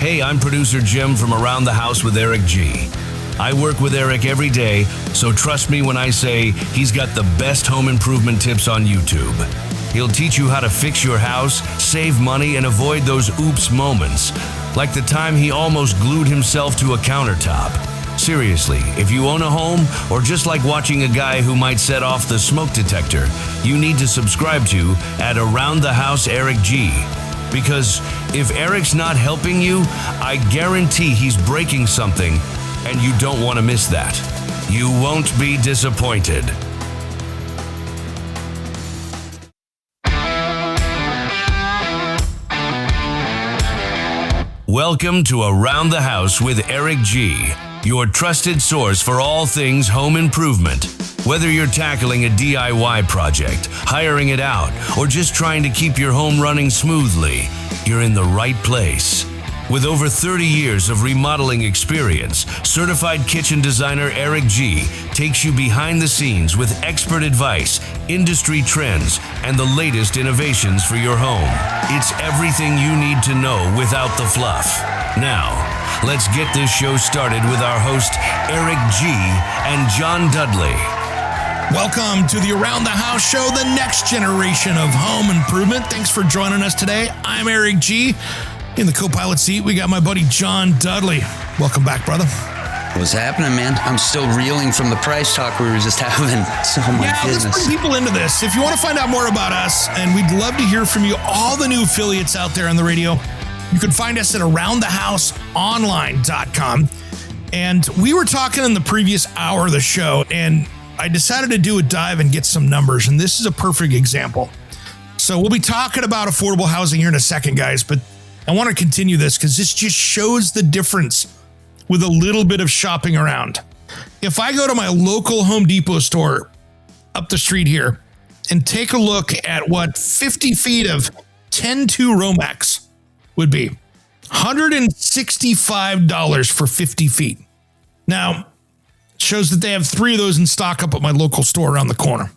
Hey, I'm producer Jim from Around the House with Eric G. I work with Eric every day, so trust me when I say he's got the best home improvement tips on YouTube. He'll teach you how to fix your house, save money, and avoid those oops moments, like the time he almost glued himself to a countertop. Seriously, if you own a home, or just like watching a guy who might set off the smoke detector, you need to subscribe to at Around the House Eric G. Because if Eric's not helping you, I guarantee he's breaking something, and you don't want to miss that. You won't be disappointed. Welcome to Around the House with Eric G., your trusted source for all things home improvement. Whether you're tackling a DIY project, hiring it out, or just trying to keep your home running smoothly, you're in the right place. With over 30 years of remodeling experience, certified kitchen designer Eric G. takes you behind the scenes with expert advice, industry trends, and the latest innovations for your home. It's everything you need to know without the fluff. Now, let's get this show started with our host, Eric G. and John Dudley. Welcome to the Around the House show, the next generation of home improvement. Thanks for joining us today. I'm Eric G. In the co-pilot seat, we got my buddy John Dudley. Welcome back, brother. What's happening, man? I'm still reeling from the price talk we were just having. So my goodness. Let's bring people into this. If you want to find out more about us, and we'd love to hear from you, all the new affiliates out there on the radio, you can find us at aroundthehouseonline.com. And we were talking in the previous hour of the show, and I decided to do a dive and get some numbers, and this is a perfect example. So we'll be talking about affordable housing here in a second, guys, but I want to continue this because this just shows the difference with a little bit of shopping around. If I go to my local Home Depot store up the street here and take a look at what 50 feet of 10-2 Romex would be, $165 for 50 feet. Now, it shows that they have 3 of those in stock up at my local store around the corner.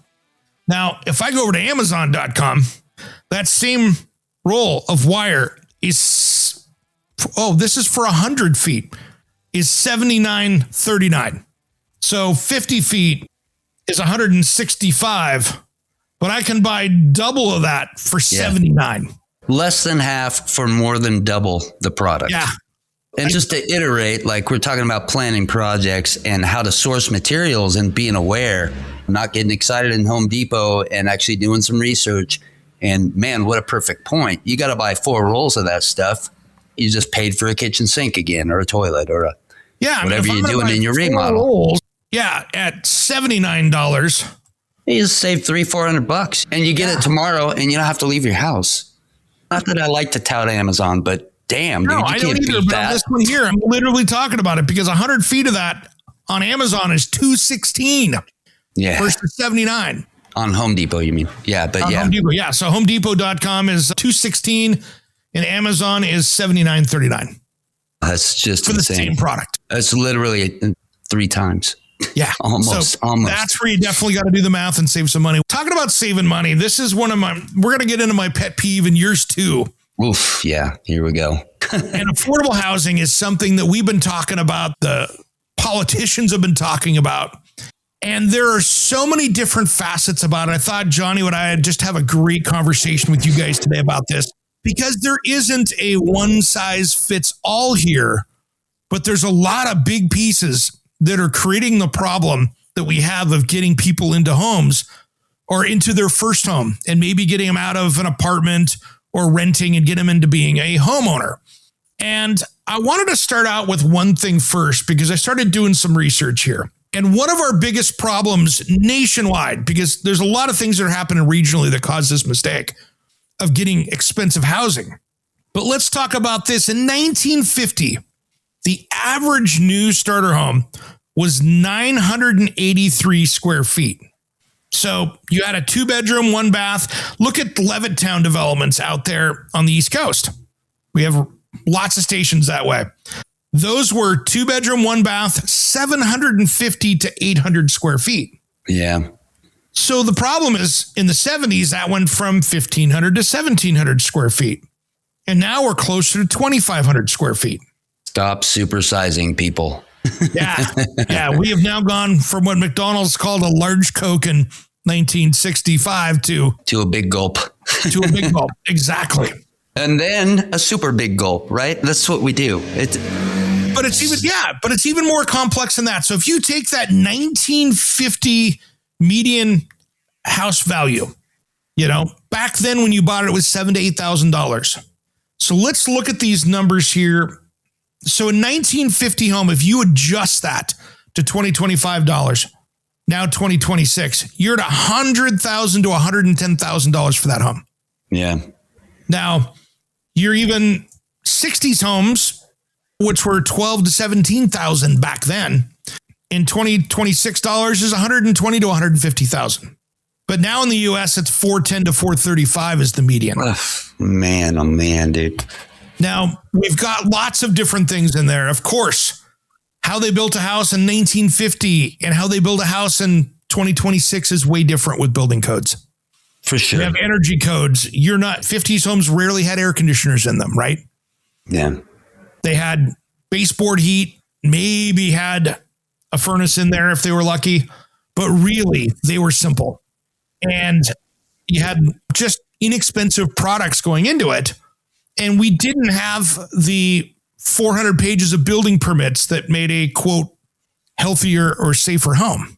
Now, if I go over to Amazon.com, that same roll of wire is, this is for 100 feet, is $79.39. So 50 feet is $165, but I can buy double of that for $79. Less than half for more than double the product. Yeah. And just to iterate, like we're talking about planning projects and how to source materials and being aware, not getting excited in Home Depot and actually doing some research. And man, what a perfect point. You got to buy 4 rolls of that stuff. You just paid for a kitchen sink again, or a toilet, or whatever you're doing in your remodel. Rolls, at $79. You just save $300-$400 and you get it tomorrow and you don't have to leave your house. Not that I like to tout Amazon, but damn, dude, I don't either, but on this one here, I'm literally talking about it because 100 feet of that on Amazon is $216 versus $79. On Home Depot, you mean? Yeah, but on Home Depot, yeah. So HomeDepot.com is $216 and Amazon is $79.39. That's just for insane. The same product. It's literally 3 times. Yeah, almost. That's where you definitely got to do the math and save some money. Talking about saving money, this is we're going to get into my pet peeve in yours too. Oof, yeah, here we go. And affordable housing is something that we've been talking about, the politicians have been talking about, and there are so many different facets about it. I thought Johnny would just have a great conversation with you guys today about this, because there isn't a one size fits all here, but there's a lot of big pieces that are creating the problem that we have of getting people into homes or into their first home and maybe getting them out of an apartment or renting and get them into being a homeowner. And I wanted to start out with one thing first, because I started doing some research here. And one of our biggest problems nationwide, because there's a lot of things that are happening regionally that cause this mistake of getting expensive housing. But let's talk about this. In 1950, the average new starter home was 983 square feet. So you had a 2-bedroom, 1 bath. Look at Levittown developments out there on the East Coast. We have lots of stations that way. Those were 2-bedroom, 1 bath, 750 to 800 square feet. Yeah. So the problem is in the 70s, that went from 1,500 to 1,700 square feet. And now we're closer to 2,500 square feet. Stop supersizing people. Yeah. We have now gone from what McDonald's called a large Coke in 1965 to a big gulp. To a big gulp. Exactly. And then a super big gulp, right? That's what we do. But it's even more complex than that. So if you take that 1950 median house value, back then when you bought it was $7,000 to $8,000. So let's look at these numbers here. So a 1950 home, if you adjust that to $2025, now 2026, you're at $100,000 to $110,000 for that home. Yeah. Now, you're even 60s homes, which were $12,000 to $17,000 back then. In 2026 dollars is $120,000 to $150,000. But now in the US, it's $410,000 to $435,000 is the median. Oh man, dude. Now, we've got lots of different things in there. Of course, how they built a house in 1950 and how they build a house in 2026 is way different with building codes. For sure. You have energy codes. 50s homes rarely had air conditioners in them, right? Yeah. They had baseboard heat, maybe had a furnace in there if they were lucky, but really they were simple. And you had just inexpensive products going into it. And we didn't have the 400 pages of building permits that made a, quote, healthier or safer home.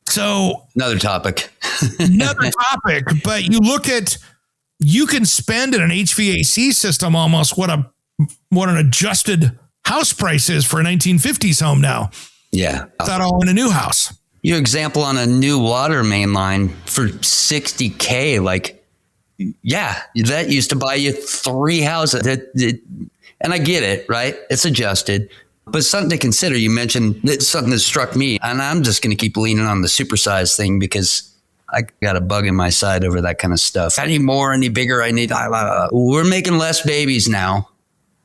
So another topic, but you can spend in an HVAC system almost what an adjusted house price is for a 1950s home now. Yeah. That all in a new house. Your example on a new water main line for $60K, that used to buy you 3 houses. And I get it, right? It's adjusted. But something to consider, you mentioned something that struck me, and I'm just going to keep leaning on the supersize thing because I got a bug in my side over that kind of stuff. Any more, any bigger, we're making less babies now,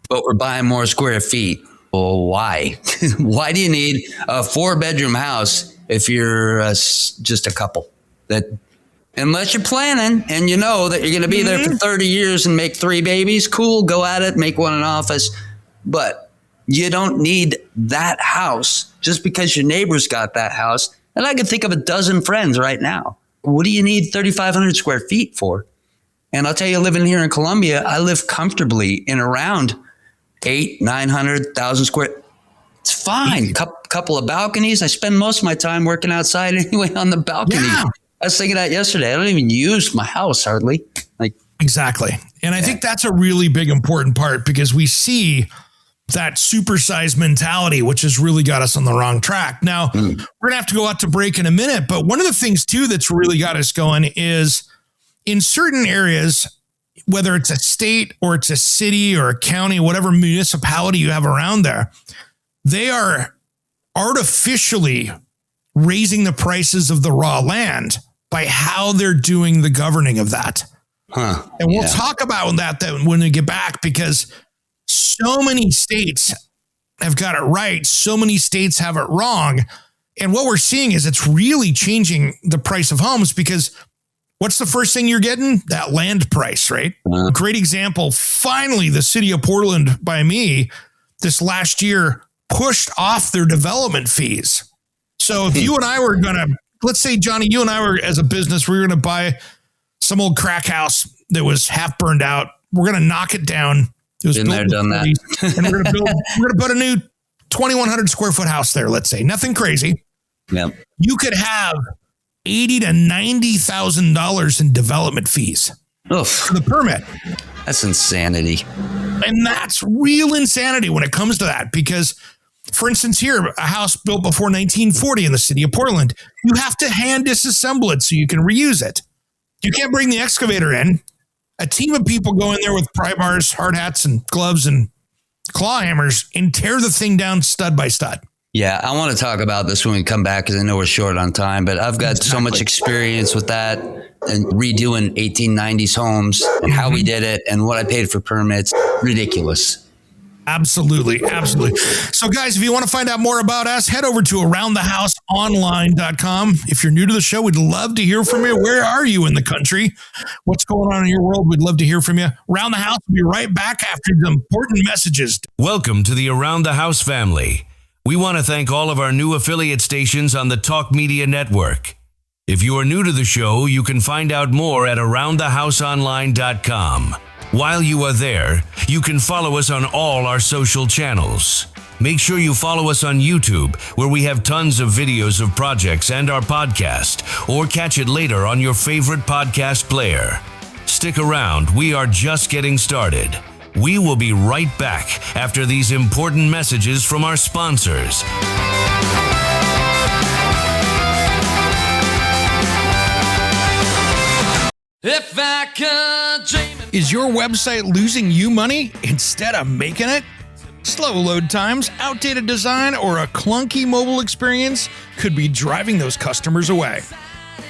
but we're buying more square feet. Well, why? Why do you need a 4-bedroom house if you're just a couple? Unless you're planning and you know that you're going to be there for 30 years and make 3 babies, cool, go at it, make one an office. But you don't need that house just because your neighbor's got that house. And I can think of a dozen friends right now. What do you need 3,500 square feet for? And I'll tell you, living here in Columbia, I live comfortably in around 900, 1,000 square. It's fine. Couple of balconies. I spend most of my time working outside anyway on the balcony. Yeah. I was thinking that yesterday. I don't even use my house hardly. Exactly. And I think that's a really big, important part because we see that supersize mentality, which has really got us on the wrong track. Now, we're going to have to go out to break in a minute, but one of the things too that's really got us going is in certain areas, whether it's a state or it's a city or a county, whatever municipality you have around there, they are artificially raising the prices of the raw land by how they're doing the governing of that. And we'll talk about that when we get back, because so many states have got it right. So many states have it wrong. And what we're seeing is it's really changing the price of homes because what's the first thing you're getting? That land price, right? Great example. Finally, the city of Portland by me this last year pushed off their development fees. So if you and I were going to, let's say, Johnny, you and I were as a business, we were going to buy some old crack house that was half burned out. We're going to knock it down. It was been there, done that. And we're going to put a new 2,100 square foot house there, let's say. Nothing crazy. Yep. You could have $80,000 to $90,000 in development fees for the permit. That's insanity. And that's real insanity when it comes to that. Because, for instance, here, a house built before 1940 in the city of Portland, you have to hand disassemble it so you can reuse it. You can't bring the excavator in. A team of people go in there with pry bars, hard hats, and gloves and claw hammers and tear the thing down stud by stud. Yeah, I want to talk about this when we come back because I know we're short on time, but I've got so much experience with that and redoing 1890s homes and how we did it and what I paid for permits. Ridiculous. Absolutely. Absolutely. So guys, if you want to find out more about us, head over to Around the House aroundthehouseonline.com. If you're new to the show, we'd love to hear from you. Where are you in the country? What's going on in your world? We'd love to hear from you. Around the House will be right back after the important messages. Welcome to the Around the House family. We want to thank all of our new affiliate stations on the Talk Media Network. If you are new to the show, you can find out more at aroundthehouseonline.com. While you are there, you can follow us on all our social channels. Make sure you follow us on YouTube, where we have tons of videos of projects and our podcast, or catch it later on your favorite podcast player. Stick around, we are just getting started. We will be right back after these important messages from our sponsors. If I could dream. Is your website losing you money instead of making it? Slow load times, outdated design, or a clunky mobile experience could be driving those customers away.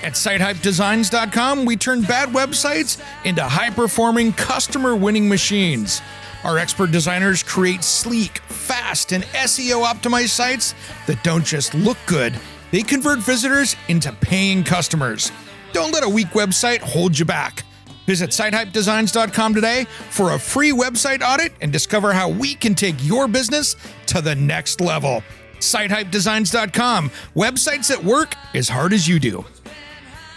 At SiteHypeDesigns.com, we turn bad websites into high-performing, customer-winning machines. Our expert designers create sleek, fast, and SEO-optimized sites that don't just look good. They convert visitors into paying customers. Don't let a weak website hold you back. Visit SiteHypeDesigns.com today for a free website audit and discover how we can take your business to the next level. SiteHypeDesigns.com. Websites that work as hard as you do.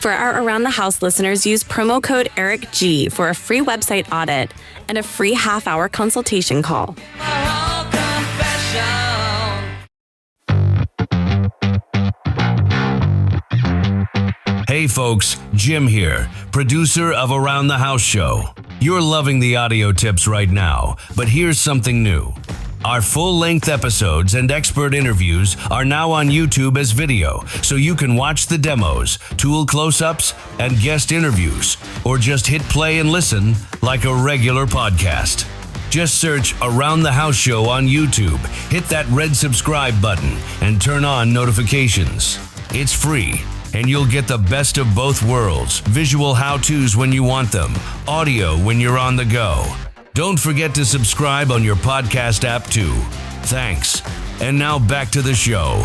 For our Around the House listeners, use promo code ERICG for a free website audit and a free half-hour consultation call. Hey folks, Jim here, producer of Around the House Show. You're loving the audio tips right now, but here's something new. Our full-length episodes and expert interviews are now on YouTube as video, so you can watch the demos, tool close-ups, and guest interviews, or just hit play and listen like a regular podcast. Just search Around the House Show on YouTube, hit that red subscribe button, and turn on notifications. It's free, and you'll get the best of both worlds, visual how-tos when you want them, audio when you're on the go. Don't forget to subscribe on your podcast app too. Thanks. And now back to the show.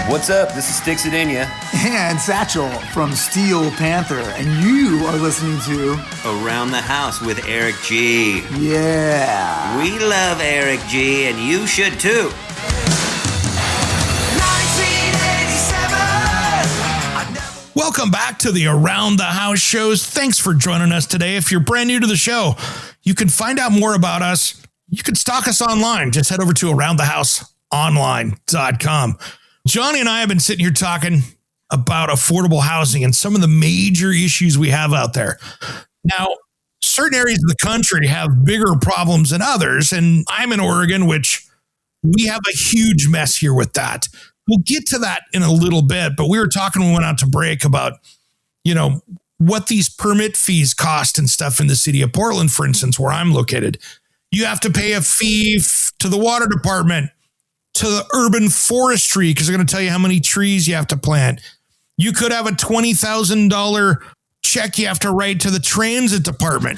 What's up? This is Stixidania. And Satchel from Steel Panther. And you are listening to Around the House with Eric G. Yeah. We love Eric G, and you should too. 1987. Welcome back to the Around the House shows. Thanks for joining us today. If you're brand new to the show, you can find out more about us. You can stalk us online. Just head over to aroundthehouseonline.com. Johnny and I have been sitting here talking about affordable housing and some of the major issues we have out there. Now, certain areas of the country have bigger problems than others, and I'm in Oregon, which we have a huge mess here with that. We'll get to that in a little bit, but we were talking when we went out to break about, what these permit fees cost and stuff in the city of Portland, for instance, where I'm located. You have to pay a fee to the water department, to the urban forestry, because they're going to tell you how many trees you have to plant. You could have a $20,000 check you have to write to the transit department.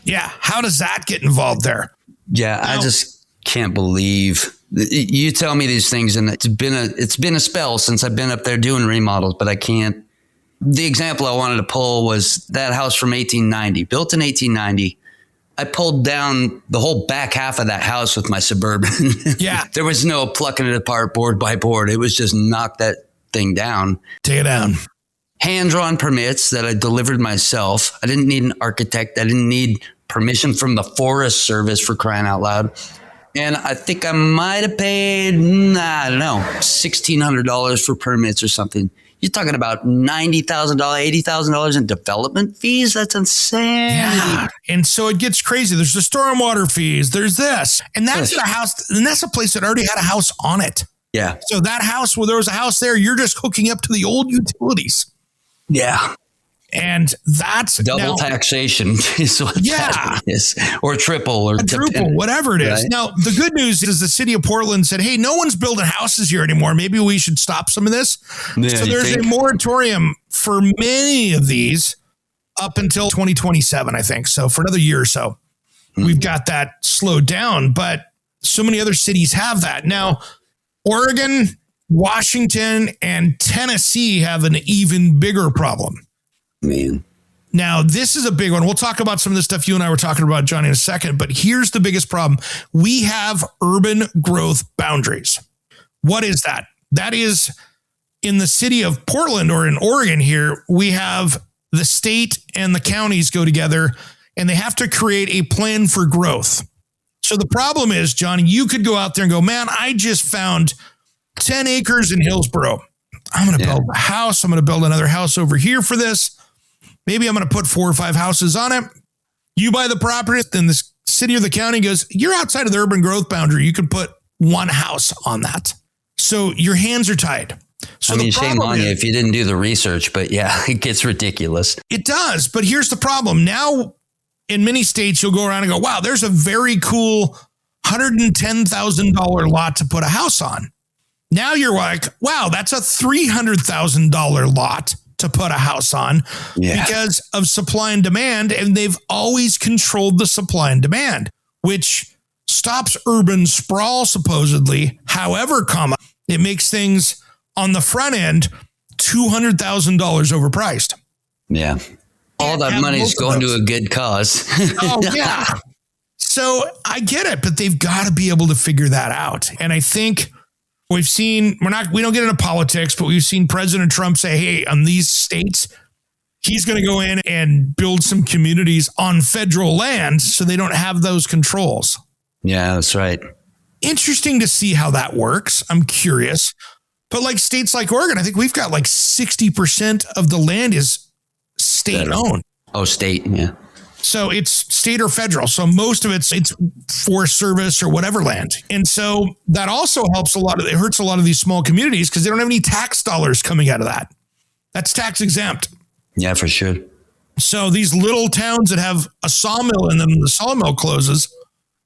Yeah. How does that get involved there? Yeah. I just can't believe you tell me these things, and it's been a spell since I've been up there doing remodels, but I can't. The example I wanted to pull was that house from 1890, built in 1890. I pulled down the whole back half of that house with my Suburban. Yeah. There was no plucking it apart board by board. It was just knock that thing down. Take it down. Hand-drawn permits that I delivered myself. I didn't need an architect. I didn't need permission from the Forest Service, for crying out loud. And I think I might have paid, I don't know, $1,600 for permits or something. You're talking about $90,000, $80,000 in development fees? That's insane. Yeah. And so it gets crazy. There's the stormwater fees. There's this. And that's a house. And that's a place that already had a house on it. Yeah. So that house, where there was a house there, you're just hooking up to the old utilities. Yeah. And that's double taxation is what that is, or triple, or quadruple, whatever it is. Right? Now, the good news is the city of Portland said, hey, no one's building houses here anymore. Maybe we should stop some of this. Yeah, so there's a moratorium for many of these up until 2027, I think. So for another year or so, we've got that slowed down, but so many other cities have that. Now, Oregon, Washington, and Tennessee have an even bigger problem. Man. Now, this is a big one. We'll talk about some of the stuff you and I were talking about, Johnny, in a second, but here's the biggest problem. We have urban growth boundaries. What is that? That is in the city of Portland or in Oregon here, we have the state and the counties go together and they have to create a plan for growth. So the problem is, Johnny, you could go out there and go, man, I just found 10 acres in Hillsboro. I'm going to build a house. I'm going to build another house over here for this. Maybe I'm going to put 4 or 5 houses on it. You buy the property, then the city or the county goes, you're outside of the urban growth boundary. You can put 1 house on that. So your hands are tied. So I mean, shame on you if you didn't do the research, but yeah, it gets ridiculous. It does. But here's the problem. Now, in many states, you'll go around and go, wow, there's a very cool $110,000 lot to put a house on. Now you're like, wow, that's a $300,000 lot to put a house on because of supply and demand. And they've always controlled the supply and demand, which stops urban sprawl, supposedly. However, it makes things on the front end $200,000 overpriced. Yeah. All that money is going to a good cause. Oh, yeah. So I get it, but they've got to be able to figure that out. And I think we've seen, we don't get into politics, but we've seen President Trump say, hey, on these states, he's going to go in and build some communities on federal land so they don't have those controls. Yeah, that's right. Interesting to see how that works. I'm curious. But like states like Oregon, I think we've got like 60% of the land is state owned. Oh, state. Yeah. So it's state or federal. So most of it's Forest Service or whatever land. And so that also helps it hurts a lot of these small communities because they don't have any tax dollars coming out of that. That's tax exempt. Yeah, for sure. So these little towns that have a sawmill in them, the sawmill closes,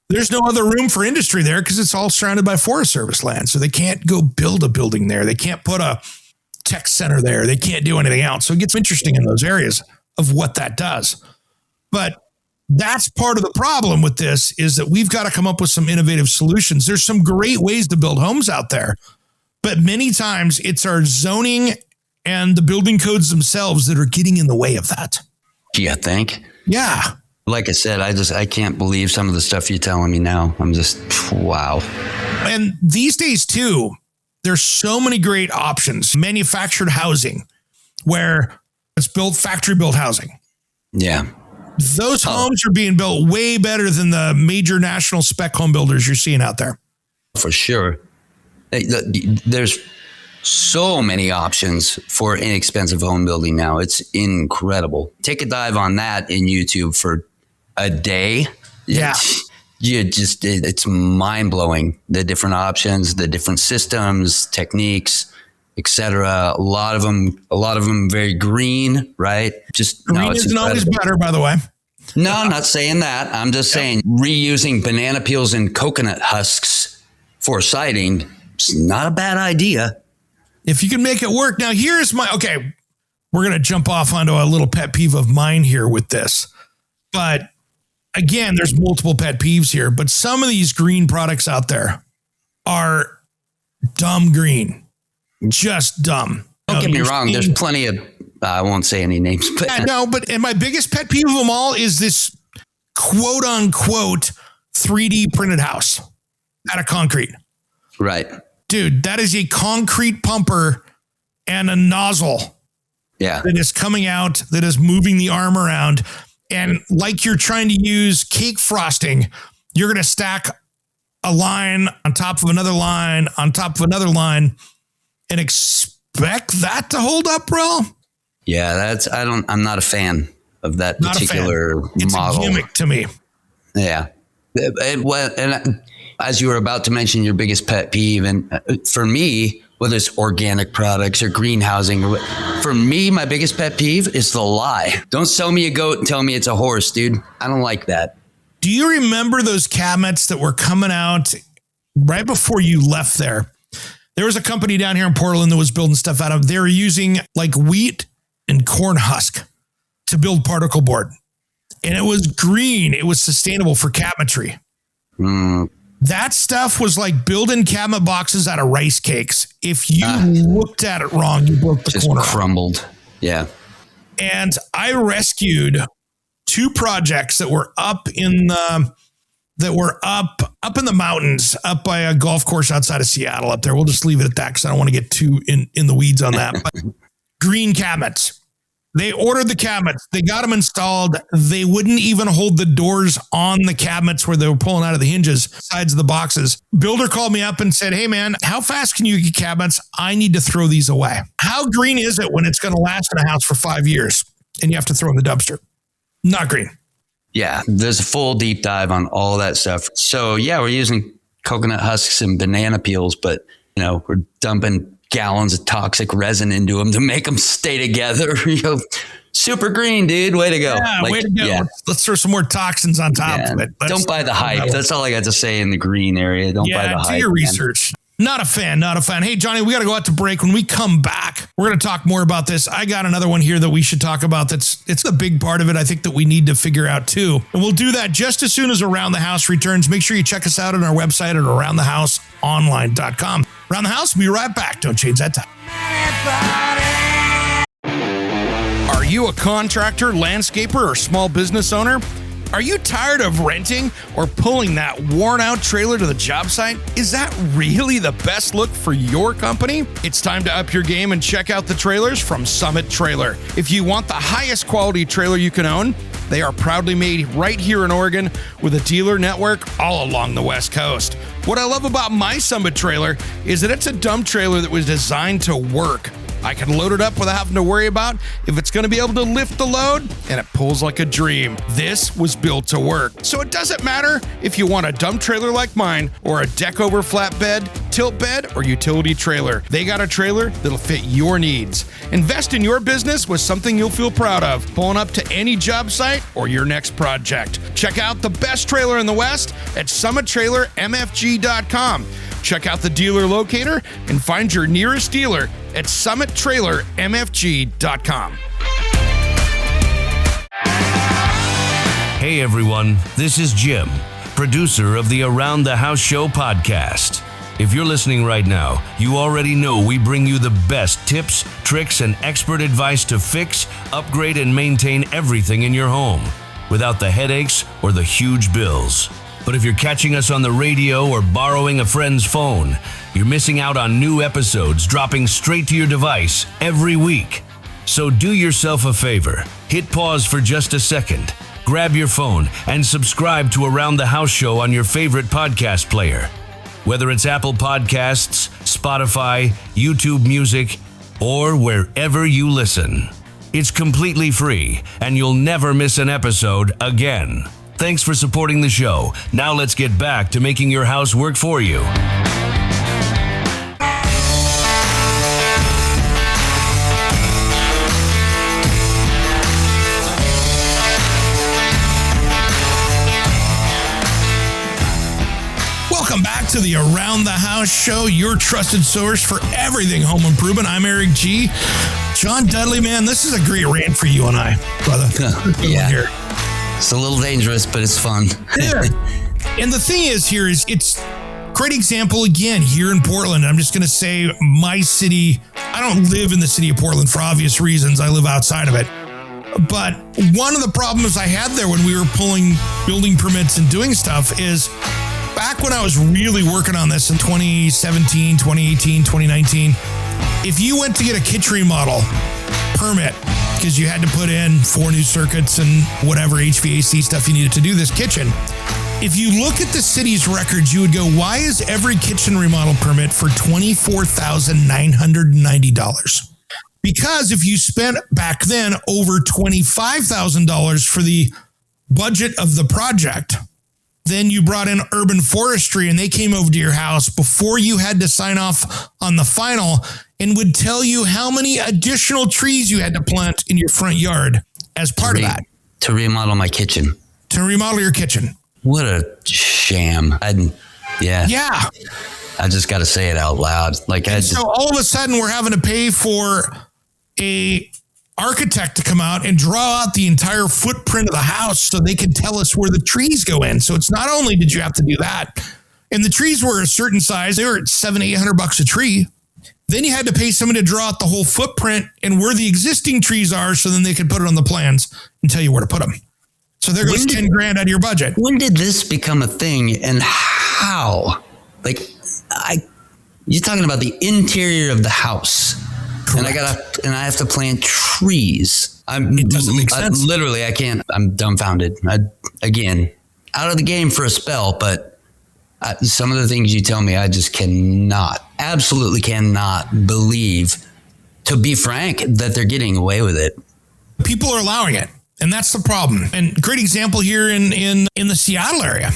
there's no other room for industry there because it's all surrounded by Forest Service land. So they can't go build a building there. They can't put a tech center there. They can't do anything else. So it gets interesting in those areas of what that does. But that's part of the problem with this is that we've got to come up with some innovative solutions. There's some great ways to build homes out there, but many times it's our zoning and the building codes themselves that are getting in the way of that. You think? Yeah. Like I said, I can't believe some of the stuff you're telling me now. I'm just, wow. And these days too, there's so many great options. Manufactured housing where it's built, factory built housing. Yeah. Those homes are being built way better than the major national spec home builders you're seeing out there. For sure. There's so many options for inexpensive home building now. It's incredible. Take a dive on that in YouTube for a day. Yeah. It's mind blowing. The different options, the different systems, techniques, etc. A lot of them very green, right? Green isn't always better, by the way. No, I'm not saying that. I'm just saying reusing banana peels and coconut husks for siding is not a bad idea. If you can make it work. Now, here's we're going to jump off onto a little pet peeve of mine here with this. But again, there's multiple pet peeves here, but some of these green products out there are dumb green. Just dumb. Don't get me wrong. There's plenty of, I won't say any names, but and my biggest pet peeve of them all is this quote unquote 3D printed house out of concrete. Right. Dude, that is a concrete pumper and a nozzle. Yeah. That is coming out, that is moving the arm around. And like you're trying to use cake frosting, you're going to stack a line on top of another line on top of another line and expect that to hold up, bro. Yeah, I'm not a fan of that particular model. It's a gimmick to me. Yeah. And as you were about to mention your biggest pet peeve, and for me, whether it's organic products or greenhousing, for me, my biggest pet peeve is the lie. Don't sell me a goat and tell me it's a horse, dude. I don't like that. Do you remember those cabinets that were coming out right before you left there? There was a company down here in Portland that was building stuff out of, they were using like wheat and corn husk to build particle board. And it was green. It was sustainable for cabinetry. That stuff was like building cabinet boxes out of rice cakes. If you looked at it wrong, you broke the corner. Just crumbled. Yeah. And I rescued 2 projects that were up in the mountains, up by a golf course outside of Seattle up there. We'll just leave it at that because I don't want to get too in the weeds on that. But green cabinets. They ordered the cabinets. They got them installed. They wouldn't even hold the doors on the cabinets where they were pulling out of the hinges, sides of the boxes. Builder called me up and said, hey, man, how fast can you get cabinets? I need to throw these away. How green is it when it's going to last in a house for 5 years and you have to throw in the dumpster? Not green. Yeah, there's a full deep dive on all that stuff. So, yeah, we're using coconut husks and banana peels, but, we're dumping gallons of toxic resin into them to make them stay together. Super green, dude. Way to go. Yeah, way to go. Yeah. Let's throw some more toxins on top of it. Don't buy the hype. That's all I got to say in the green area. Don't buy the hype. Do your research. Not a fan. Hey, Johnny, we got to go out to break. When we come back, we're going to talk more about this. I got another one here that we should talk about. It's a big part of it, I think, that we need to figure out too. And we'll do that just as soon as Around the House returns. Make sure you check us out on our website at aroundthehouseonline.com. Around the House, we'll be right back. Don't change that time. Are you a contractor, landscaper, or small business owner? Are you tired of renting or pulling that worn-out trailer to the job site? Is that really the best look for your company? It's time to up your game and check out the trailers from Summit Trailer. If you want the highest quality trailer you can own, they are proudly made right here in Oregon with a dealer network all along the West Coast. What I love about my Summit trailer is that it's a dump trailer that was designed to work. I can load it up without having to worry about if it's going to be able to lift the load, and it pulls like a dream. This was built to work. So it doesn't matter if you want a dump trailer like mine or a deck over flatbed, tilt bed, or utility trailer. They got a trailer that'll fit your needs. Invest in your business with something you'll feel proud of, pulling up to any job site or your next project. Check out the best trailer in the West at summittrailermfg.com. Check out the dealer locator and find your nearest dealer at summittrailermfg.com. Hey everyone, this is Jim, producer of the Around the House Show podcast. If you're listening right now, you already know we bring you the best tips, tricks, and expert advice to fix, upgrade, and maintain everything in your home without the headaches or the huge bills. But if you're catching us on the radio or borrowing a friend's phone, you're missing out on new episodes dropping straight to your device every week. So do yourself a favor. Hit pause for just a second. Grab your phone and subscribe to Around the House Show on your favorite podcast player. Whether it's Apple Podcasts, Spotify, YouTube Music, or wherever you listen. It's completely free, and you'll never miss an episode again. Thanks for supporting the show. Now let's get back to making your house work for you. Welcome back to the Around the House Show, your trusted source for everything home improvement. I'm Eric G. John Dudley, man, this is a great rant for you and I, brother. Yeah. Here. It's a little dangerous, but it's fun. Yeah. And the thing is here is it's a great example again here in Portland. I'm just going to say my city, I don't live in the city of Portland for obvious reasons. I live outside of it. But one of the problems I had there when we were pulling building permits and doing stuff is back when I was really working on this in 2017, 2018, 2019, if you went to get a kitchen remodel permit, because you had to put in 4 new circuits and whatever HVAC stuff you needed to do this kitchen. If you look at the city's records, you would go, why is every kitchen remodel permit for $24,990? Because if you spent back then over $25,000 for the budget of the project, then you brought in urban forestry and they came over to your house before you had to sign off on the final and would tell you how many additional trees you had to plant in your front yard as part of that. To remodel my kitchen. To remodel your kitchen. What a sham. Yeah. I just got to say it out loud. So all of a sudden we're having to pay for architect to come out and draw out the entire footprint of the house so they could tell us where the trees go in. So it's not only did you have to do that, and the trees were a certain size, they were at $700-800 a tree. Then you had to pay someone to draw out the whole footprint and where the existing trees are, so then they could put it on the plans and tell you where to put them. So there goes $10,000 out of your budget. When did this become a thing, and how? Like, you're talking about the interior of the house. Correct. And I have to plant trees. It doesn't make sense. Literally, I can't. I'm dumbfounded. Again, out of the game for a spell, but some of the things you tell me, I just absolutely cannot believe, to be frank, that they're getting away with it. People are allowing it, and that's the problem. And great example here in the Seattle area,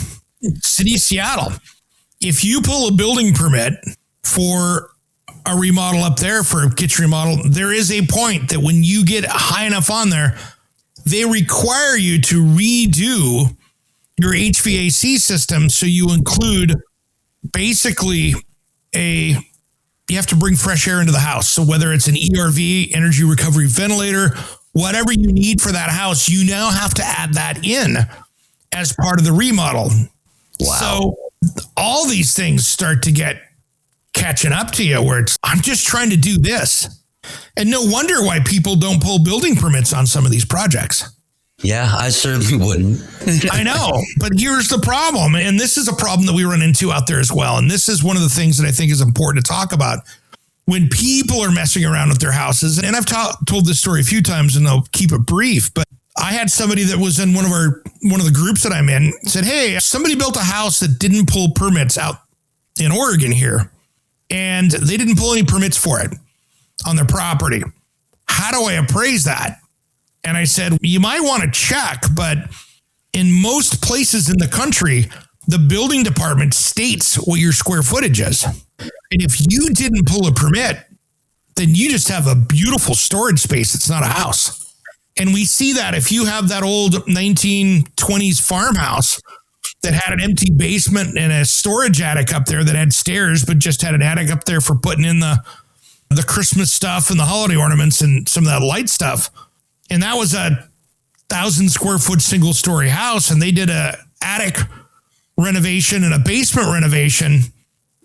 city of Seattle. If you pull a building permit for a remodel up there, for a kitchen remodel, there is a point that when you get high enough on there, they require you to redo your HVAC system. So you include basically you have to bring fresh air into the house. So whether it's an ERV, energy recovery ventilator, whatever you need for that house, you now have to add that in as part of the remodel. Wow. So all these things start to get catching up to you, where I'm just trying to do this. And no wonder why people don't pull building permits on some of these projects. Yeah, I certainly wouldn't. I know, but here's the problem. And this is a problem that we run into out there as well. And this is one of the things that I think is important to talk about when people are messing around with their houses. And I've told this story a few times, and I'll keep it brief, but I had somebody that was in one of the groups that I'm in said, hey, somebody built a house that didn't pull permits out in Oregon here, and they didn't pull any permits for it on their property. How do I appraise that? And I said, you might want to check, but in most places in the country, the building department states what your square footage is. And if you didn't pull a permit, then you just have a beautiful storage space. It's not a house. And we see that if you have that old 1920s farmhouse that had an empty basement and a storage attic up there that had stairs, but just had an attic up there for putting in the Christmas stuff and the holiday ornaments and some of that light stuff. And that was a 1,000 square foot single story house. And they did a attic renovation and a basement renovation.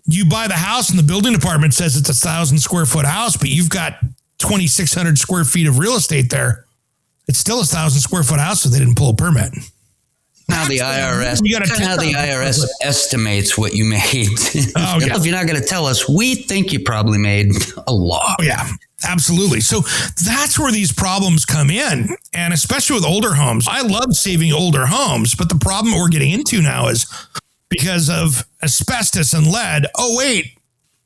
You buy the house and the building department says it's 1,000 square foot house, but you've got 2,600 square feet of real estate there. It's still 1,000 square foot house, so they didn't pull a permit. How the IRS estimates what you made. Oh, yeah. If you're not going to tell us, we think you probably made a lot. Oh, yeah, absolutely. So that's where these problems come in. And especially with older homes. I love saving older homes, but the problem we're getting into now is because of asbestos and lead. Oh, wait,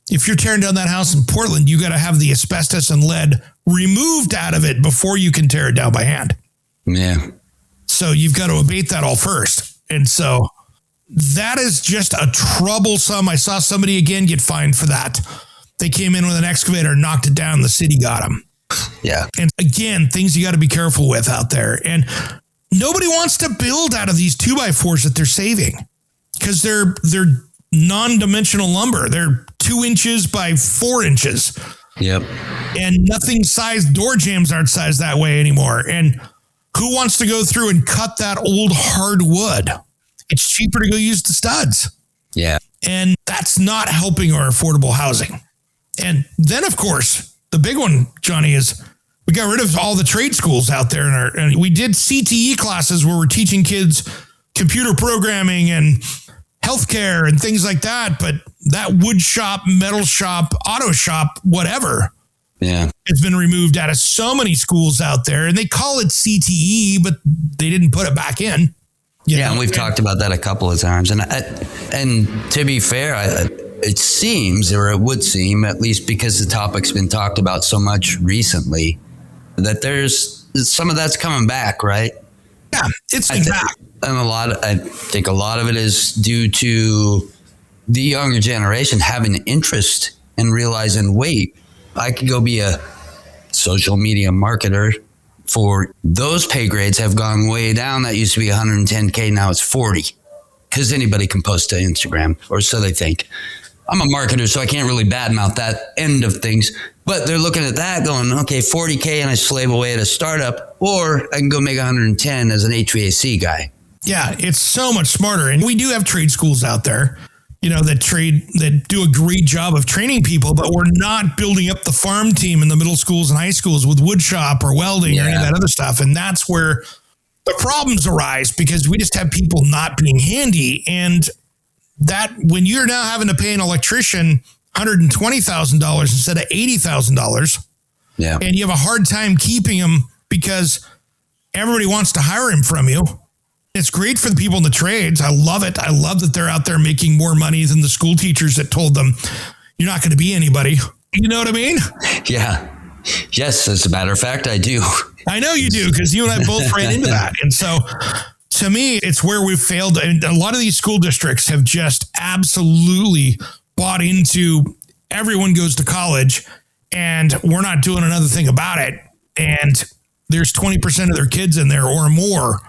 if you're tearing down that house in Portland, you got to have the asbestos and lead removed out of it before you can tear it down by hand. Yeah. So you've got to abate that all first. And so that is just a troublesome. I saw somebody again get fined for that. They came in with an excavator, knocked it down. The city got them. Yeah. And again, things you got to be careful with out there. And nobody wants to build out of these 2x4s that they're saving because they're non-dimensional lumber. They're 2 inches by 4 inches. Yep. And nothing sized, door jambs aren't sized that way anymore. And who wants to go through and cut that old hardwood? It's cheaper to go use the studs. Yeah. And that's not helping our affordable housing. And then, of course, the big one, Johnny, is we got rid of all the trade schools out there. And we did CTE classes where we're teaching kids computer programming and healthcare and things like that. But that wood shop, metal shop, auto shop, whatever, it's been removed out of so many schools out there, and they call it CTE, but they didn't put it back in. And we've talked about that a couple of times. And to be fair, it seems, or it would seem, at least because the topic's been talked about so much recently, that there's some of that's coming back, right? Yeah, it's back. And I think a lot of it is due to the younger generation having an interest and realizing, wait, I could go be a social media marketer. For those pay grades have gone way down. That used to be 110K. Now it's 40 because anybody can post to Instagram, or so they think. I'm a marketer, so I can't really badmouth that end of things. But they're looking at that going, okay, 40K and I slave away at a startup, or I can go make 110 as an HVAC guy. Yeah, it's so much smarter. And we do have trade schools out there, that do a great job of training people, but we're not building up the farm team in the middle schools and high schools with wood shop or welding or any of that other stuff. And that's where the problems arise, because we just have people not being handy. And that when you're now having to pay an electrician $120,000 instead of $80,000, and you have a hard time keeping him because everybody wants to hire him from you. It's great for the people in the trades. I love it. I love that they're out there making more money than the school teachers that told them, you're not going to be anybody. You know what I mean? Yeah. Yes, as a matter of fact, I do. I know you do, because you and I both ran into that. And so to me, it's where we've failed. And a lot of these school districts have just absolutely bought into everyone goes to college and we're not doing another thing about it. And there's 20% of their kids in there or more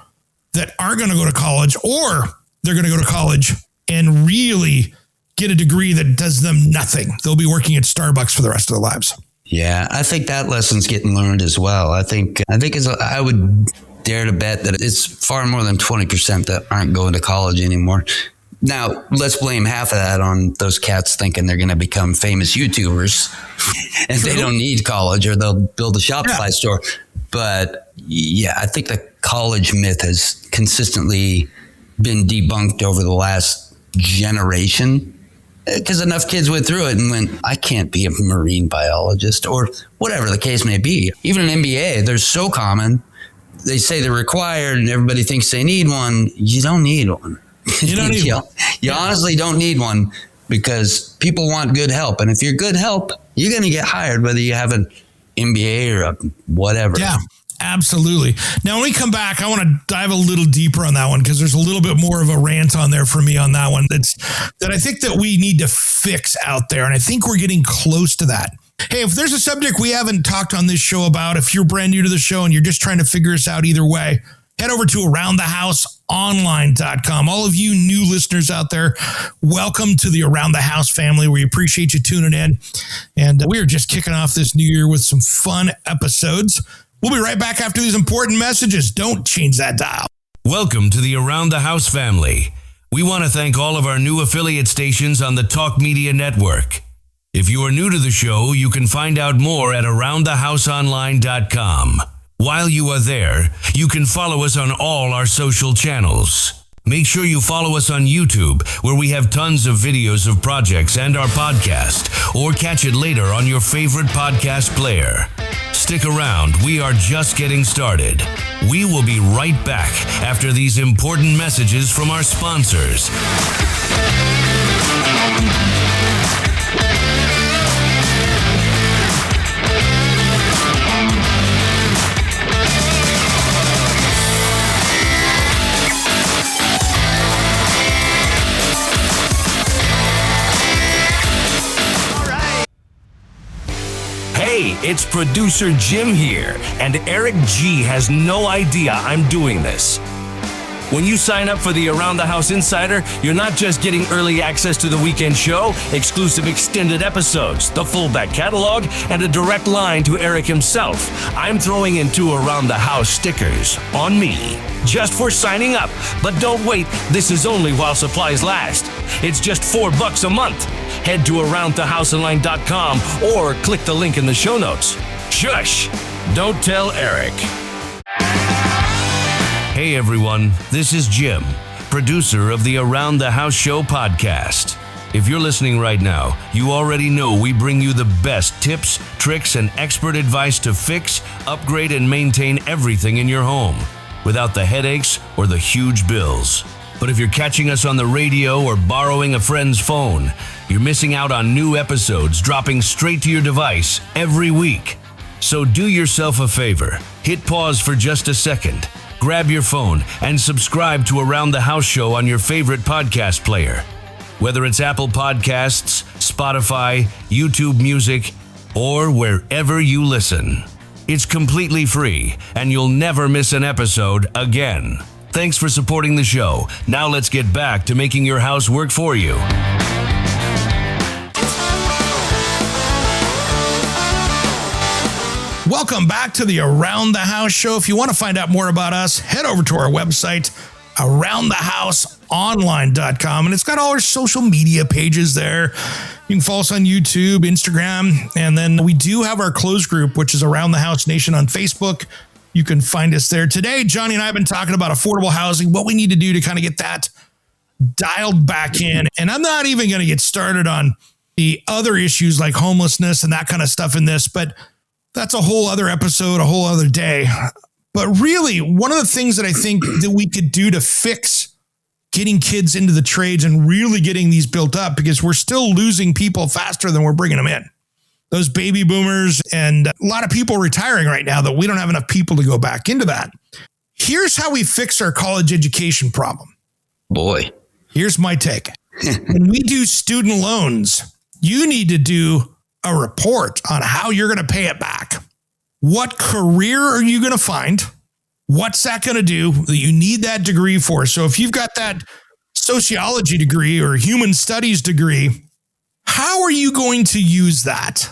that aren't going to go to college, or they're going to go to college and really get a degree that does them nothing. They'll be working at Starbucks for the rest of their lives. Yeah, I think that lesson's getting learned as well. I would dare to bet that it's far more than 20% that aren't going to college anymore. Now, let's blame half of that on those cats thinking they're going to become famous YouTubers and they don't need college, or they'll build a Shopify store. But yeah, I think the college myth has consistently been debunked over the last generation, because enough kids went through it and went, I can't be a marine biologist, or whatever the case may be. Even an MBA, they're so common. They say they're required and everybody thinks they need one. You don't need one. You don't need one. You honestly don't need one, because people want good help. And if you're good help, you're going to get hired, whether you have an MBA or a whatever. Yeah, absolutely. Now, when we come back, I want to dive a little deeper on that one, because there's a little bit more of a rant on there for me on that one that I think that we need to fix out there. And I think we're getting close to that. Hey, if there's a subject we haven't talked on this show about, if you're brand new to the show and you're just trying to figure us out either way, head over to aroundthehouseonline.com. All of you new listeners out there, welcome to the Around the House family. We appreciate you tuning in. And we are just kicking off this new year with some fun episodes. We'll be right back after these important messages. Don't change that dial. Welcome to the Around the House family. We want to thank all of our new affiliate stations on the Talk Media Network. If you are new to the show, you can find out more at aroundthehouseonline.com. While you are there, you can follow us on all our social channels. Make sure you follow us on YouTube, where we have tons of videos of projects and our podcast, or catch it later on your favorite podcast player. Stick around, we are just getting started. We will be right back after these important messages from our sponsors. Hey, it's producer Jim here, and Eric G has no idea I'm doing this. When you sign up for the Around the House Insider, you're not just getting early access to the weekend show, exclusive extended episodes, the full back catalog, and a direct line to Eric himself. I'm throwing in 2 Around the House stickers on me, just for signing up. But don't wait, this is only while supplies last. It's just $4 a month. Head to aroundthehouseonline.com or click the link in the show notes. Shush! Don't tell Eric. Hey everyone, this is Jim, producer of the Around the House Show podcast. If you're listening right now, you already know we bring you the best tips, tricks, and expert advice to fix, upgrade, and maintain everything in your home without the headaches or the huge bills. But if you're catching us on the radio or borrowing a friend's phone, you're missing out on new episodes dropping straight to your device every week. So do yourself a favor, hit pause for just a second, grab your phone, and subscribe to Around the House Show on your favorite podcast player. Whether it's Apple Podcasts, Spotify, YouTube Music, or wherever you listen. It's completely free, and you'll never miss an episode again. Thanks for supporting the show. Now let's get back to making your house work for you. Welcome back to the Around the House show. If you want to find out more about us, head over to our website, aroundthehouseonline.com, and it's got all our social media pages there. You can follow us on YouTube, Instagram, and then we do have our closed group, which is Around the House Nation on Facebook. You can find us there. Today, Johnny and I have been talking about affordable housing, what we need to do to kind of get that dialed back in. And I'm not even going to get started on the other issues like homelessness and that kind of stuff in this, but that's a whole other episode, a whole other day. But really, one of the things that I think that we could do to fix getting kids into the trades and really getting these built up, because we're still losing people faster than we're bringing them in. Those baby boomers and a lot of people retiring right now that we don't have enough people to go back into that. Here's how we fix our college education problem. Boy. Here's my take. When we do student loans, you need to do a report on how you're going to pay it back. What career are you going to find? What's that going to do that you need that degree for? So if you've got that sociology degree or human studies degree, how are you going to use that?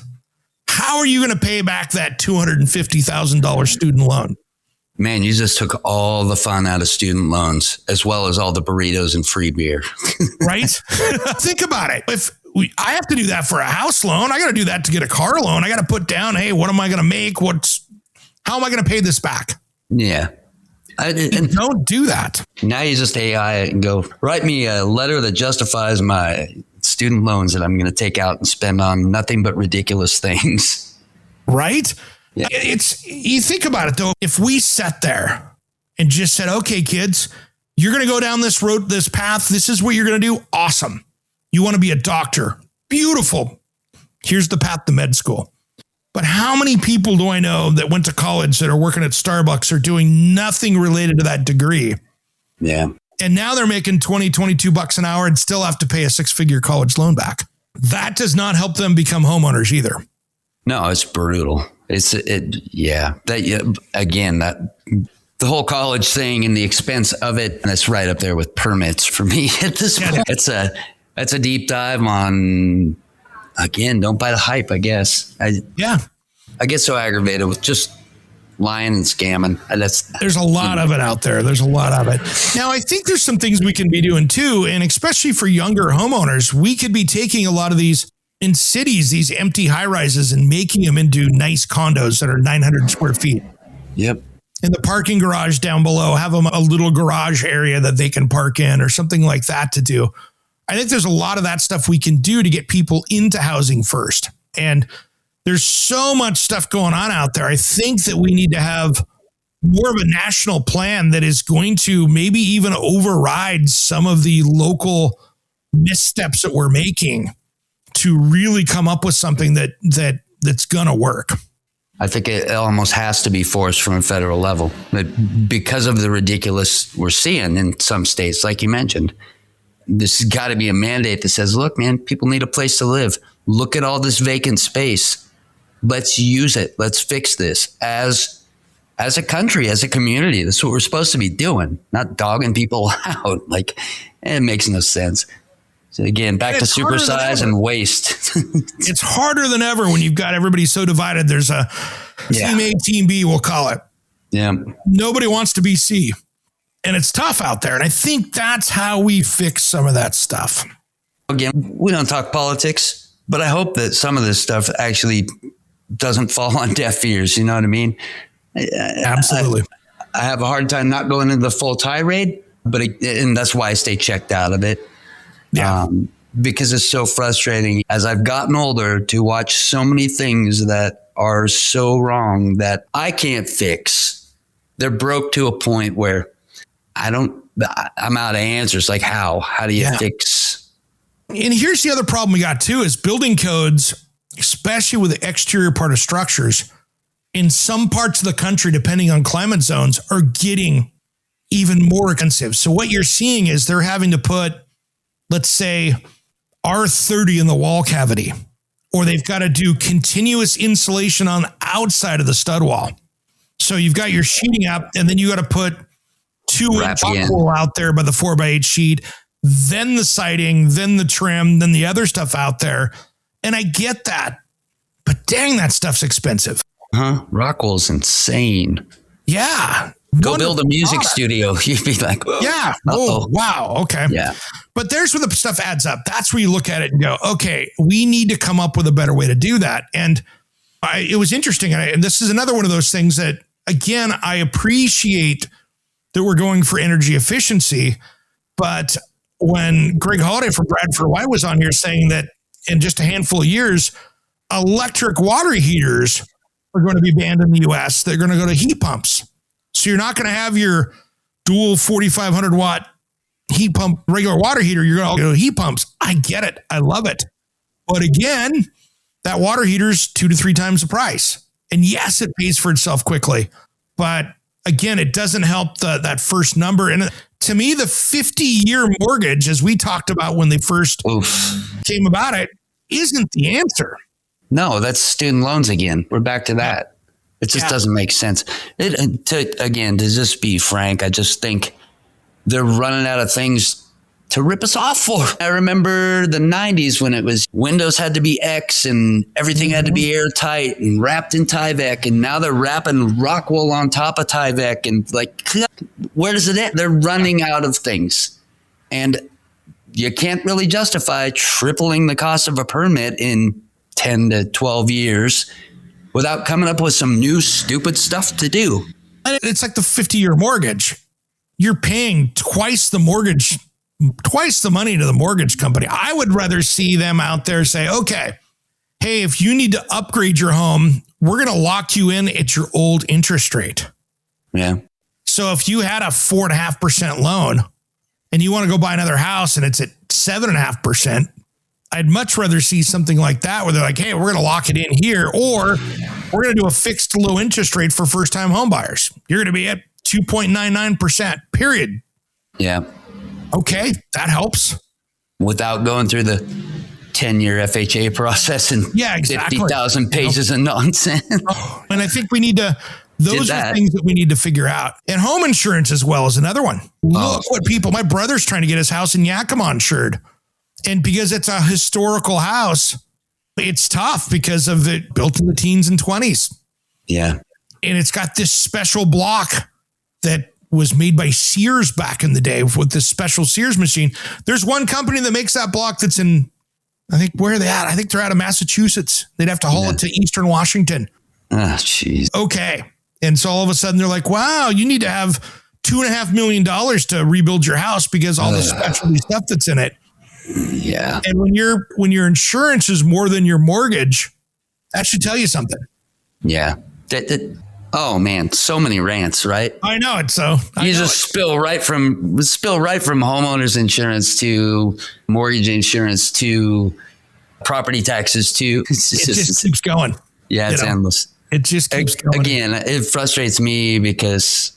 How are you going to pay back that $250,000 student loan? Man, you just took all the fun out of student loans, as well as all the burritos and free beer. Right? Think about it. If I have to do that for a house loan, I got to do that to get a car loan. I got to put down, hey, what am I going to make? How am I going to pay this back? Yeah. And don't do that. Now you just AI it and go, write me a letter that justifies my student loans that I'm going to take out and spend on nothing but ridiculous things. Right? Yeah. You think about it though. If we sat there and just said, okay, kids, you're going to go down this road, this path. This is what you're going to do. Awesome. You want to be a doctor. Beautiful. Here's the path to med school. But how many people do I know that went to college that are working at Starbucks or doing nothing related to that degree? Yeah. And now they're making $22 an hour and still have to pay a 6-figure college loan back. That does not help them become homeowners either. No, it's brutal. Again, the whole college thing and the expense of it, and it's right up there with permits for me at this point. That's a deep dive on, again, don't buy the hype, I guess. I get so aggravated with just lying and scamming. There's a lot of it out there. There's a lot of it. Now, I think there's some things we can be doing too, and especially for younger homeowners, we could be taking a lot of these in cities, these empty high rises, and making them into nice condos that are 900 square feet. Yep. In the parking garage down below, have them a little garage area that they can park in or something like that to do. I think there's a lot of that stuff we can do to get people into housing first. And there's so much stuff going on out there. I think that we need to have more of a national plan that is going to maybe even override some of the local missteps that we're making to really come up with something that's going to work. I think it almost has to be forced from a federal level because of the ridiculous we're seeing in some states, like you mentioned. This has got to be a mandate that says, look, man, people need a place to live. Look at all this vacant space. Let's use it. Let's fix this as a country, as a community. That's what we're supposed to be doing, not dogging people out. It makes no sense. So again, back to supersize and waste. It's harder than ever when you've got everybody so divided. There's a team A, team B, we'll call it. Yeah. Nobody wants to be C. And it's tough out there. And I think that's how we fix some of that stuff. Again, we don't talk politics, but I hope that some of this stuff actually doesn't fall on deaf ears. You know what I mean? Absolutely. I have a hard time not going into the full tirade, and that's why I stay checked out of it. Yeah. Because it's so frustrating as I've gotten older to watch so many things that are so wrong that I can't fix. They're broke to a point where I'm out of answers. Like how do you fix? And here's the other problem we got too is building codes, especially with the exterior part of structures in some parts of the country, depending on climate zones, are getting even more expensive. So what you're seeing is they're having to put, let's say, R30 in the wall cavity, or they've got to do continuous insulation on the outside of the stud wall. So you've got your sheeting up, and then you got to put 2-inch wall out there by the 4x8 sheet, then the siding, then the trim, then the other stuff out there. And I get that, but dang, that stuff's expensive. Rockwell's insane. Yeah. Go build a music studio. You'd be like, yeah. Oh, wow. Okay. Yeah. But there's where the stuff adds up. That's where you look at it and go, okay, we need to come up with a better way to do that. And it was interesting. And this is another one of those things that, again, I appreciate that we're going for energy efficiency. But when Greg Holiday from Bradford White was on here saying that in just a handful of years, electric water heaters are going to be banned in the U.S. They're going to go to heat pumps. So you're not going to have your dual 4,500 watt heat pump, regular water heater. You're going to go to heat pumps. I get it. I love it. But again, that water heater is 2 to 3 times the price. And yes, it pays for itself quickly. But again, it doesn't help that first number. And to me, the 50-year mortgage, as we talked about when they first came about it, isn't the answer. No, that's student loans again. We're back to that. It just doesn't make sense. To just be frank, I just think they're running out of things to rip us off for. I remember the 90s when it was windows had to be X and everything had to be airtight and wrapped in Tyvek. And now they're wrapping Rockwell on top of Tyvek. And like, where does it end? They're running out of things. And you can't really justify tripling the cost of a permit in 10 to 12 years without coming up with some new stupid stuff to do. It's like the 50-year mortgage. You're paying twice the money to the mortgage company. I would rather see them out there say, okay, hey, if you need to upgrade your home, we're going to lock you in at your old interest rate. Yeah. So if you had a 4.5% loan and you want to go buy another house and it's at 7.5%, I'd much rather see something like that where they're like, hey, we're going to lock it in here, or we're going to do a fixed low interest rate for first-time home buyers. You're going to be at 2.99%, period. Yeah. Okay, that helps. Without going through the 10-year FHA process and 50,000 pages of nonsense. And I think we need to, those are things that we need to figure out. And home insurance as well is another one. Look what my brother's trying to get his house in Yakima insured. And because it's a historical house, it's tough because of it built in the teens and 20s. Yeah. And it's got this special block that was made by Sears back in the day with this special Sears machine. There's one company that makes that block that's in, I think, where are they at? I think they're out of Massachusetts. They'd have to haul it to Eastern Washington. Oh, jeez. Okay. And so all of a sudden they're like, wow, you need to have $2.5 million to rebuild your house because all the specialty stuff that's in it. Yeah. And when your insurance is more than your mortgage, that should tell you something. Yeah. Oh man, so many rants, right? I know it. So spill right from homeowners insurance to mortgage insurance to property taxes to it just keeps going. Yeah, it's endless. It just keeps going. Again, it frustrates me because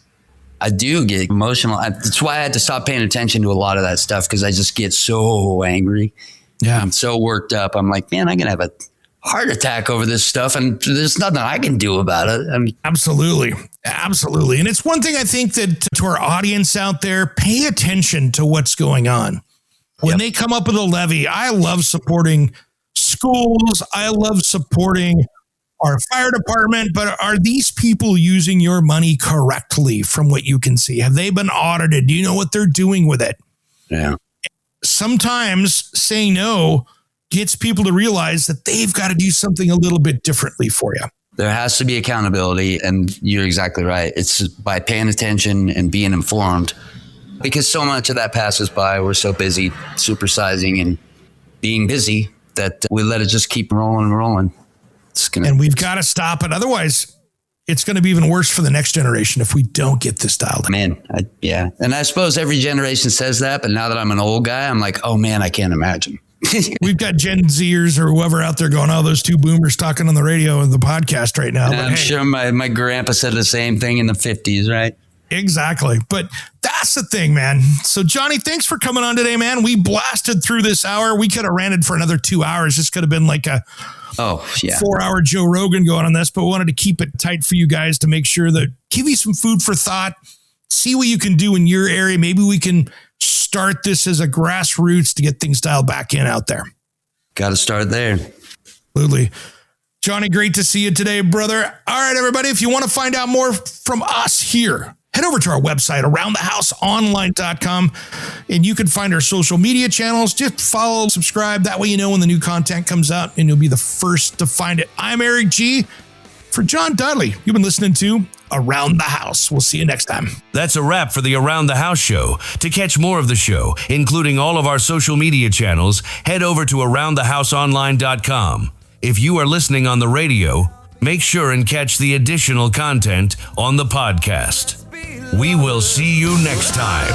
I do get emotional. That's why I had to stop paying attention to a lot of that stuff because I just get so angry. Yeah. I'm so worked up. I'm like, man, I'm going to have a heart attack over this stuff and there's nothing I can do about it. I mean, Absolutely. And it's one thing I think that to our audience out there, pay attention to what's going on. When they come up with a levy, I love supporting schools. I love supporting our fire department, but are these people using your money correctly from what you can see? Have they been audited? Do you know what they're doing with it? Yeah. Sometimes saying no gets people to realize that they've got to do something a little bit differently for you. There has to be accountability, and you're exactly right. It's by paying attention and being informed, because so much of that passes by. We're so busy supersizing and being busy that we let it just keep rolling and rolling. And we've got to stop it. Otherwise, it's going to be even worse for the next generation if we don't get this dialed in. Man, yeah. And I suppose every generation says that, but now that I'm an old guy, I'm like, oh man, I can't imagine. We've got Gen Zers or whoever out there going, oh, those two boomers talking on the radio and the podcast right now. But I'm sure my grandpa said the same thing in the 50s, right? Exactly. But that's the thing, man. So Johnny, thanks for coming on today, man. We blasted through this hour. We could have ranted for another 2 hours. This could have been like a 4-hour Joe Rogan going on this, but we wanted to keep it tight for you guys to make sure that give you some food for thought, see what you can do in your area. Maybe we can start this as a grassroots to get things dialed back in out there. Got to start there. Absolutely. Johnny, great to see you today, brother. All right, everybody, if you want to find out more from us here, head over to our website, aroundthehouseonline.com, and you can find our social media channels. Just follow, subscribe. That way you know when the new content comes out, and you'll be the first to find it. I'm Eric G. For John Dudley, you've been listening to Around the House. We'll see you next time. That's a wrap for the Around the House show. To catch more of the show, including all of our social media channels, head over to aroundthehouseonline.com. If you are listening on the radio, make sure and catch the additional content on the podcast. We will see you next time.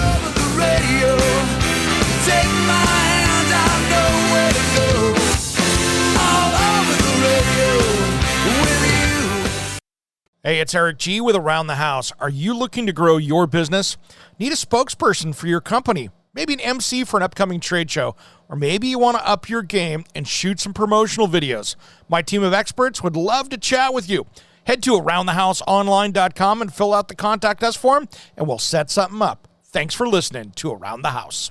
Hey, it's Eric G. with Around the House. Are you looking to grow your business? Need a spokesperson for your company? Maybe an MC for an upcoming trade show? Or maybe you want to up your game and shoot some promotional videos? My team of experts would love to chat with you. Head to aroundthehouseonline.com and fill out the Contact Us form, and we'll set something up. Thanks for listening to Around the House.